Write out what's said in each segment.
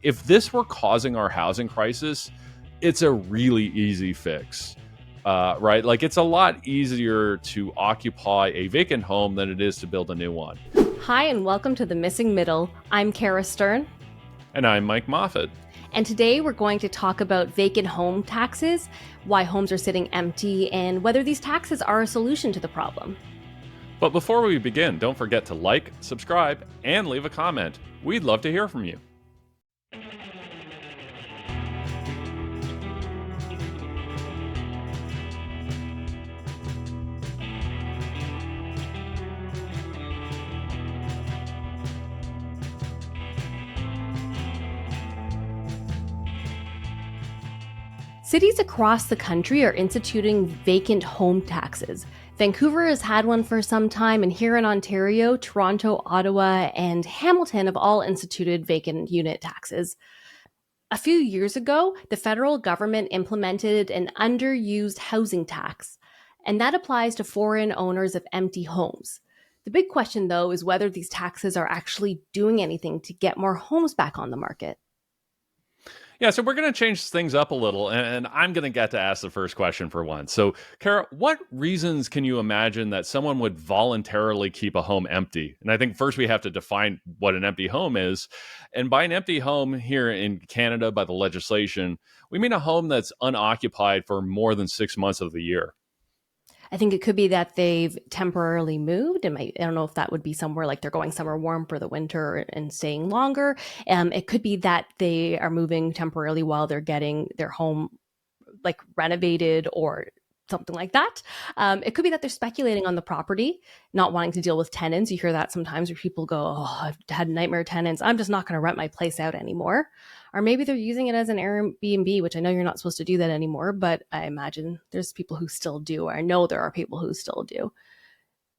If this were causing our housing crisis, it's a really easy fix, right? Like, it's a lot easier to occupy a vacant home than it is to build a new one. Hi, and welcome to The Missing Middle. I'm Cara Stern. And I'm Mike Moffatt. And today we're going to talk about vacant home taxes, why homes are sitting empty, and whether these taxes are a solution to the problem. But before we begin, don't forget to like, subscribe, and leave a comment. We'd love to hear from you. Cities across the country are instituting vacant home taxes. Vancouver has had one for some time, and here in Ontario, Toronto, Ottawa, and Hamilton have all instituted vacant unit taxes. A few years ago, the federal government implemented an underused housing tax, and that applies to foreign owners of empty homes. The big question, though, is whether these taxes are actually doing anything to get more homes back on the market. Yeah, so we're going to change things up a little, and I'm going to get to ask the first question for once. So, Cara, what reasons can you imagine that someone would voluntarily keep a home empty? And I think first we have to define what an empty home is. And by an empty home here in Canada, by the legislation, we mean a home that's unoccupied for more than 6 months of the year. I think it could be that they've temporarily moved. I don't know if that would be somewhere like they're going somewhere warm for the winter and staying longer. It could be that they are moving temporarily while they're getting their home like renovated or something like that. It could be that they're speculating on the property, not wanting to deal with tenants. You hear that sometimes where people go, "Oh, I've had nightmare tenants. I'm just not going to rent my place out anymore." Or maybe they're using it as an Airbnb, which I know you're not supposed to do that anymore, but I imagine there's people who still do. Or I know there are people who still do.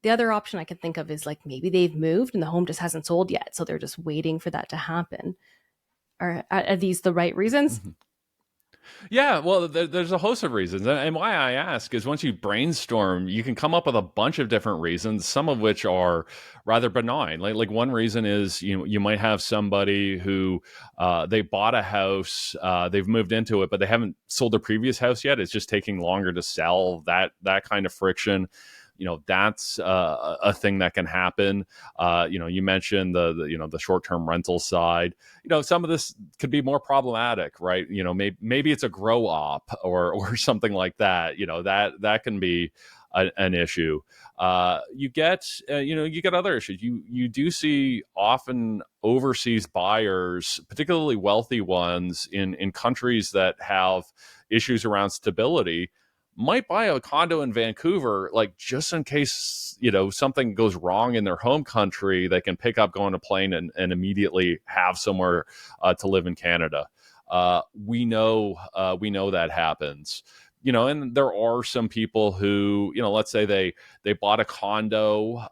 The other option I can think of is like maybe they've moved and the home just hasn't sold yet. So they're just waiting for that to happen. Are these the right reasons? Mm-hmm. Yeah, well, there's a host of reasons. And why I ask is once you brainstorm, you can come up with a bunch of different reasons, some of which are rather benign. Like one reason is you might have somebody who they bought a house, they've moved into it, but they haven't sold their previous house yet. It's just taking longer to sell. That kind of friction. That's a thing that can happen. You mentioned the short-term rental side. Some of this could be more problematic, right? Maybe it's a grow op or something like that. That can be an issue. You get other issues. You do see often overseas buyers, particularly wealthy ones in countries that have issues around stability, might buy a condo in Vancouver, like just in case, something goes wrong in their home country, they can pick up, go on a plane and immediately have somewhere to live in Canada. We know that happens. And there are some people who, let's say they bought a condo,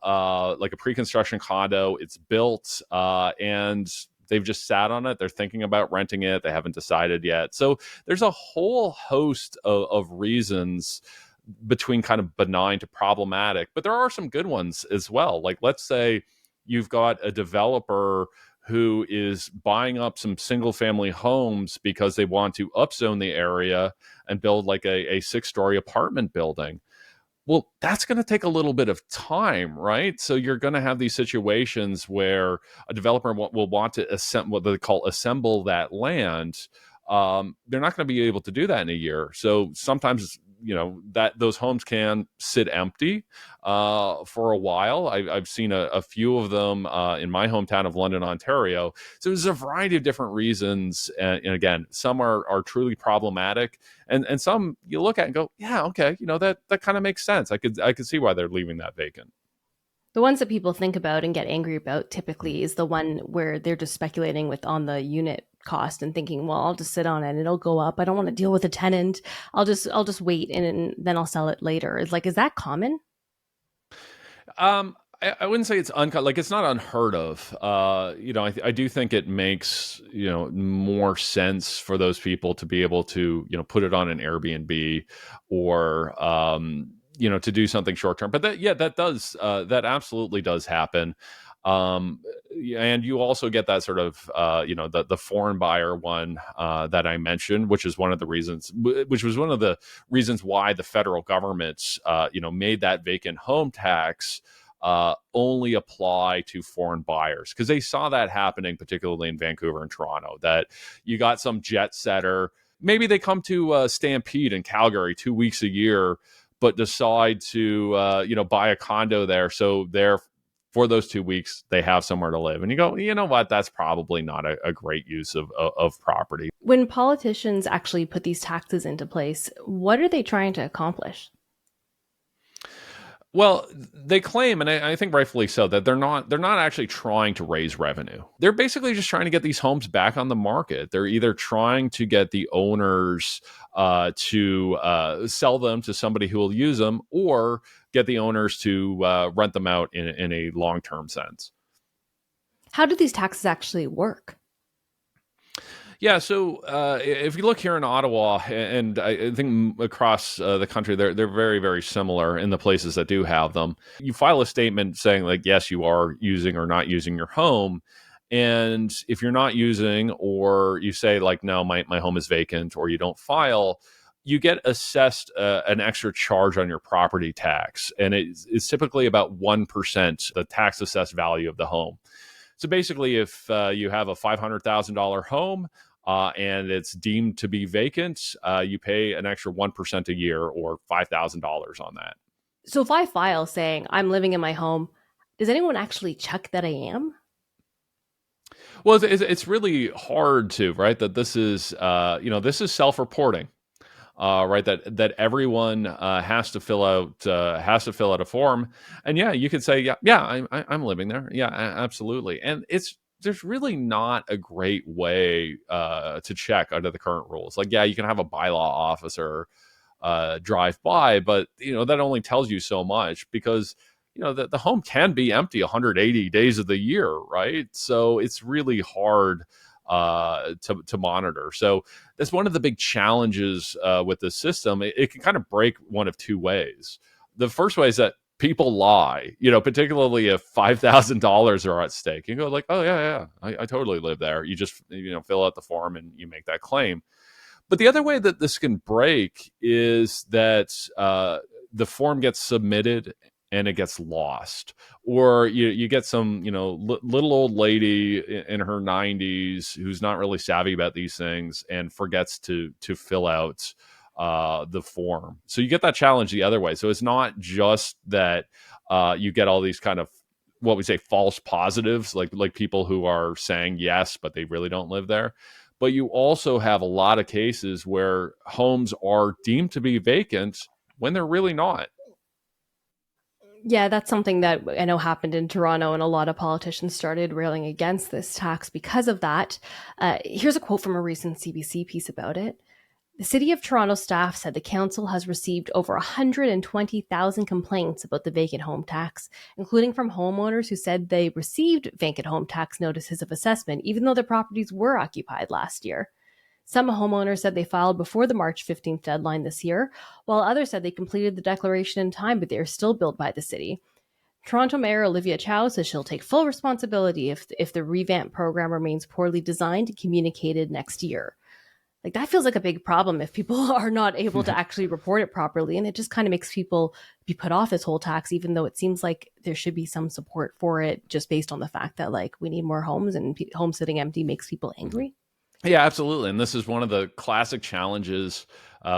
like a pre-construction condo, it's built, and they've just sat on it. They're thinking about renting it. They haven't decided yet. So there's a whole host of reasons between kind of benign to problematic, but there are some good ones as well. Like, let's say you've got a developer who is buying up some single family homes because they want to upzone the area and build like a 6-story apartment building. Well, that's going to take a little bit of time, right? So you're going to have these situations where a developer will want to what they call assemble that land. They're not going to be able to do that in a year. So sometimes, that those homes can sit empty for a while. I've seen a few of them in my hometown of London, Ontario. So there's a variety of different reasons. And again, some are truly problematic. And some you look at and go, yeah, okay, that kind of makes sense. I could see why they're leaving that vacant. The ones that people think about and get angry about typically is the one where they're just speculating on the unit cost and thinking, well, I'll just sit on it and it'll go up. I don't want to deal with a tenant. I'll just wait and then I'll sell it later. Is that common? I wouldn't say it's uncommon. Like, it's not unheard of. I do think it makes more sense for those people to be able to put it on an Airbnb or to do something short term. But that absolutely does happen. Um, and you also get that sort of the foreign buyer one that I mentioned, which is one of the reasons, which was one of the reasons why the federal government made that vacant home tax only apply to foreign buyers, because they saw that happening, particularly in Vancouver and Toronto, that you got some jet setter. Maybe they come to Stampede in Calgary 2 weeks a year, but decide to buy a condo there, so they're for those 2 weeks they have somewhere to live. And you go, you know what? That's probably not a great use of property. When politicians actually put these taxes into place, what are they trying to accomplish? Well, they claim, and I think rightfully so, that they're not actually trying to raise revenue. They're basically just trying to get these homes back on the market. They're either trying to get the owners to sell them to somebody who will use them, or get the owners to rent them out in a long term sense. How do these taxes actually work? Yeah, so if you look here in Ottawa, and I think across the country, they're very very similar in the places that do have them. You file a statement saying like, yes, you are using or not using your home, and if you're not using, or you say like, no, my home is vacant, or you don't file, you get assessed an extra charge on your property tax, and it's typically about 1% the tax assessed value of the home. So basically, if you have a $500,000 home and it's deemed to be vacant, you pay an extra 1% a year, or $5,000 on that. So if I file saying I'm living in my home, does anyone actually check that I am? Well, it's really hard to, right? That this is self-reporting, right? That everyone has to fill out a form, and yeah, you could say, yeah, I'm living there, yeah, absolutely, and there's really not a great way to check under the current rules. Like, yeah, you can have a bylaw officer drive by, but that only tells you so much, because the home can be empty 180 days of the year, right? So it's really hard to monitor. So that's one of the big challenges with the system. It can kind of break one of two ways. The first way is that people lie, particularly if $5,000 are at stake. You go like, oh yeah, I totally live there. You just fill out the form and you make that claim. But the other way that this can break is that the form gets submitted and it gets lost, or you get some little old lady in her 90s who's not really savvy about these things and forgets to fill out the form. So you get that challenge the other way. So it's not just that you get all these kind of what we say false positives, like people who are saying yes but they really don't live there, but you also have a lot of cases where homes are deemed to be vacant when they're really not. Yeah, that's something that I know happened in Toronto, and a lot of politicians started railing against this tax because of that. Here's a quote from a recent CBC piece about it. The City of Toronto staff said the council has received over 120,000 complaints about the vacant home tax, including from homeowners who said they received vacant home tax notices of assessment, even though their properties were occupied last year. Some homeowners said they filed before the March 15th deadline this year, while others said they completed the declaration in time, but they are still billed by the city. Toronto Mayor Olivia Chow says she'll take full responsibility if the revamp program remains poorly designed and communicated next year. Like, that feels like a big problem if people are not able to actually report it properly, and it just kind of makes people be put off this whole tax, even though it seems like there should be some support for it, just based on the fact that like we need more homes, and homes sitting empty makes people angry. Yeah, absolutely. And this is one of the classic challenges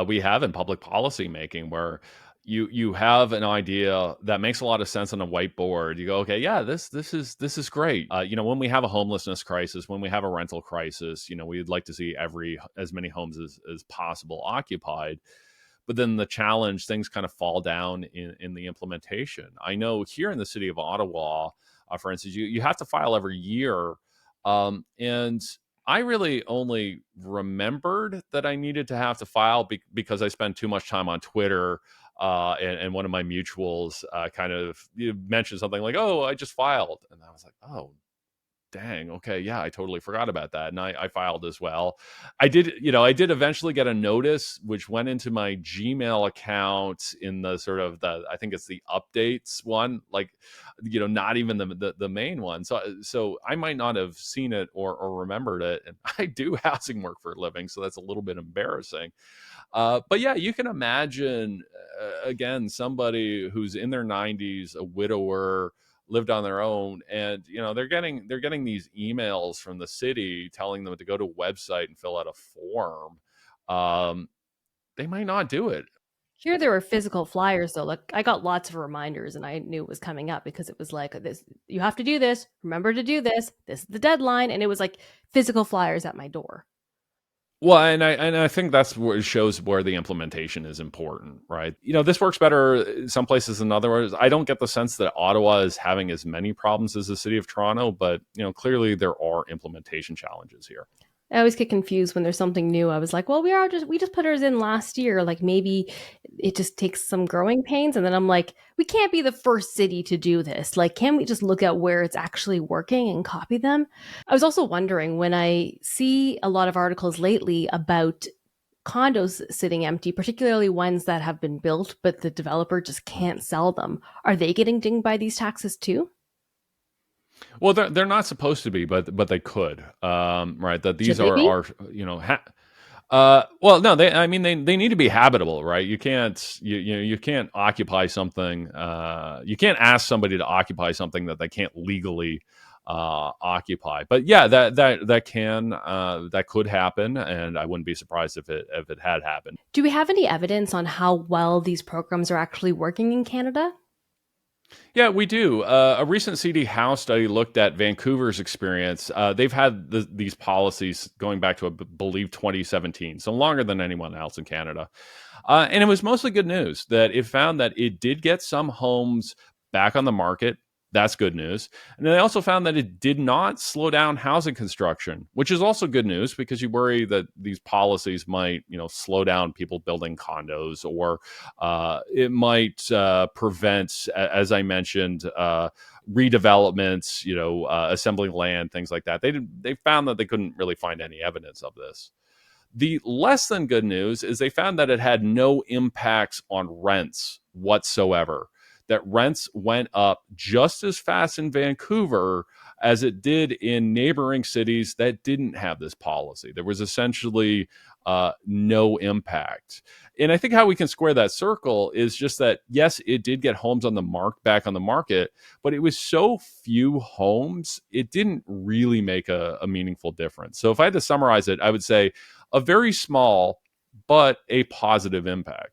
we have in public policy making, where you have an idea that makes a lot of sense on a whiteboard. You go, okay, yeah, this is great. When we have a homelessness crisis, when we have a rental crisis, we'd like to see as many homes as possible occupied. But then the challenge, things kind of fall down in the implementation. I know here in the city of Ottawa, for instance, you have to file every year, and I really only remembered that I needed to have to file because I spent too much time on Twitter. And one of my mutuals kind of mentioned something like, "Oh, I just filed," and I was like, "Oh, dang, okay, yeah, I totally forgot about that, and I filed as well. I did eventually get a notice which went into my Gmail account in the sort of the, I think it's the updates one, like, not even the main one. So I might not have seen it or remembered it, and I do housing work for a living, so that's a little bit embarrassing. But yeah, you can imagine, again, somebody who's in their 90s, a widower, lived on their own, and they're getting these emails from the city telling them to go to a website and fill out a form. Um, they might not do it. Here there were physical flyers though. Like I got lots of reminders and I knew it was coming up because it was like this you have to do this, remember to do this, this is the deadline, and it was like physical flyers at my door. Well, and I think that's where it shows where the implementation is important, right? This works better some places than others. I don't get the sense that Ottawa is having as many problems as the city of Toronto, but clearly there are implementation challenges here. I always get confused when there's something new. I was like, well, we just put ours in last year. Like maybe it just takes some growing pains. And then I'm like, we can't be the first city to do this. Like, can we just look at where it's actually working and copy them? I was also wondering when I see a lot of articles lately about condos sitting empty, particularly ones that have been built, but the developer just can't sell them. Are they getting dinged by these taxes too? Well, they're not supposed to be, but they could, right? That Should these they be? are well, no, I mean, they need to be habitable, right? You can't occupy something. You can't ask somebody to occupy something that they can't legally occupy. But yeah, that could happen, and I wouldn't be surprised if it had happened. Do we have any evidence on how well these programs are actually working in Canada? Yeah, we do. A recent CD House study looked at Vancouver's experience. They've had these policies going back to, I believe, 2017, so longer than anyone else in Canada. And it was mostly good news that it found that it did get some homes back on the market. That's good news. And they also found that it did not slow down housing construction, which is also good news because you worry that these policies might, slow down people building condos, or it might prevent, as I mentioned, redevelopments, assembling land, things like that. They found that they couldn't really find any evidence of this. The less than good news is they found that it had no impacts on rents whatsoever. That rents went up just as fast in Vancouver as it did in neighboring cities that didn't have this policy. There was essentially no impact. And I think how we can square that circle is just that, yes, it did get homes back on the market, but it was so few homes, it didn't really make a meaningful difference. So if I had to summarize it, I would say a very small but a positive impact.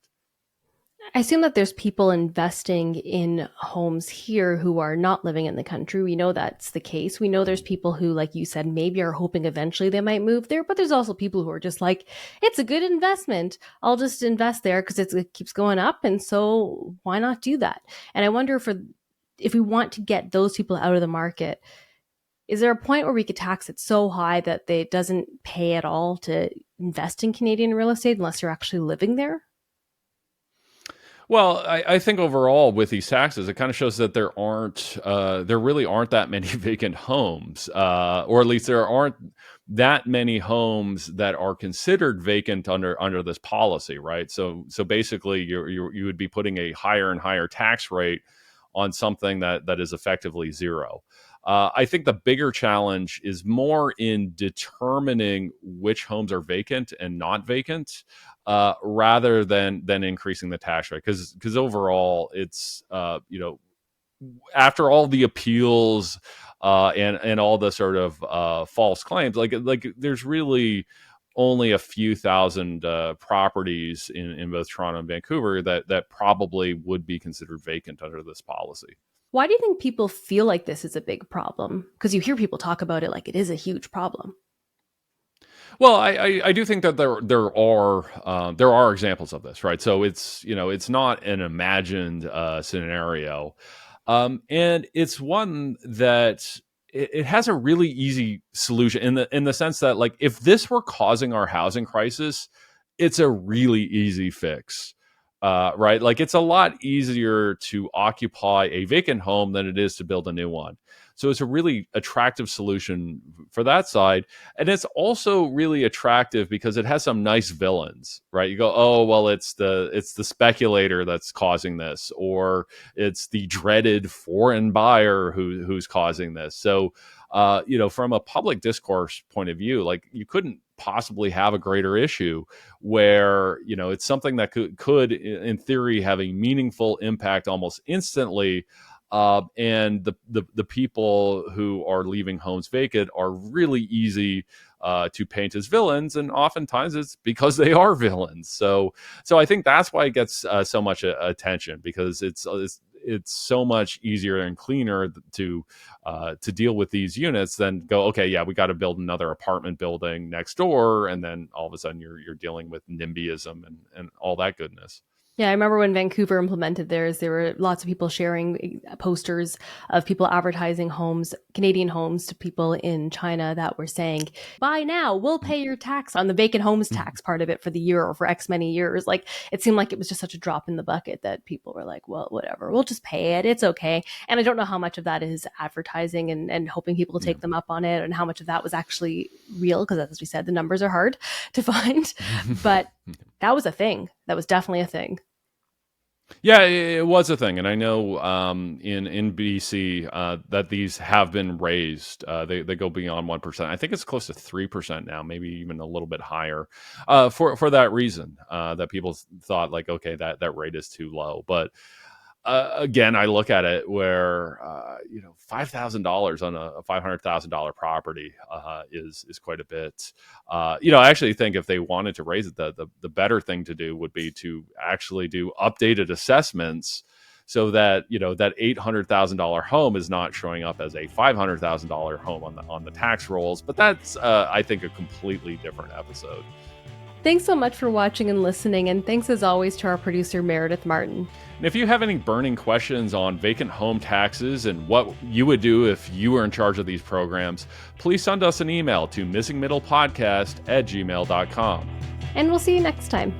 I assume that there's people investing in homes here who are not living in the country. We know that's the case. We know there's people who, like you said, maybe are hoping eventually they might move there, but there's also people who are just like, it's a good investment. I'll just invest there because it keeps going up. And so why not do that? And I wonder if we want to get those people out of the market, is there a point where we could tax it so high that it doesn't pay at all to invest in Canadian real estate unless you're actually living there? Well, I think overall with these taxes, it kind of shows that there really aren't that many vacant homes, or at least there aren't that many homes that are considered vacant under this policy, right? So basically, you would be putting a higher and higher tax rate on something that is effectively zero. I think the bigger challenge is more in determining which homes are vacant and not vacant, rather than increasing the tax rate. Because overall, it's after all the appeals and all the sort of false claims, like there's really only a few thousand properties in both Toronto and Vancouver that probably would be considered vacant under this policy. Why do you think people feel like this is a big problem? Because you hear people talk about it like it is a huge problem. Well, I do think that there are examples of this, right? So it's not an imagined scenario, and it's one that it has a really easy solution in the sense that, like, if this were causing our housing crisis, it's a really easy fix. Right, like it's a lot easier to occupy a vacant home than it is to build a new one. So it's a really attractive solution for that side. And it's also really attractive because it has some nice villains, right? You go, oh, well, it's the speculator that's causing this, or it's the dreaded foreign buyer who's causing this. So from a public discourse point of view, like, you couldn't possibly have a greater issue where, it's something that could in theory have a meaningful impact almost instantly. And the people who are leaving homes vacant are really easy to paint as villains, and oftentimes it's because they are villains. So I think that's why it gets so much attention, because it's so much easier and cleaner to deal with these units than go, okay, yeah, we got to build another apartment building next door, and then all of a sudden you're dealing with NIMBYism and all that goodness. Yeah, I remember when Vancouver implemented theirs, there were lots of people sharing posters of people advertising homes, Canadian homes, to people in China that were saying, buy now, we'll pay your tax on the vacant homes tax part of it for the year or for X many years. Like, it seemed like it was just such a drop in the bucket that people were like, well, whatever, we'll just pay it. It's okay. And I don't know how much of that is advertising and hoping people to take them up on it, and how much of that was actually real, because as we said, the numbers are hard to find. But that was a thing. That was definitely a thing. Yeah, it was a thing, and I know in BC that these have been raised. They go beyond 1%. I think it's close to 3% now, maybe even a little bit higher. For that reason, that people thought, like, okay, that rate is too low. But again, I look at it where $5,000 on a $500,000 property is quite a bit. I actually think if they wanted to raise it, the better thing to do would be to actually do updated assessments, so that that $800,000 home is not showing up as a $500,000 home on the tax rolls. But that's I think a completely different episode. Thanks so much for watching and listening, and thanks as always to our producer, Meredith Martin. And if you have any burning questions on vacant home taxes and what you would do if you were in charge of these programs, please send us an email to missingmiddlepodcast@gmail.com. And we'll see you next time.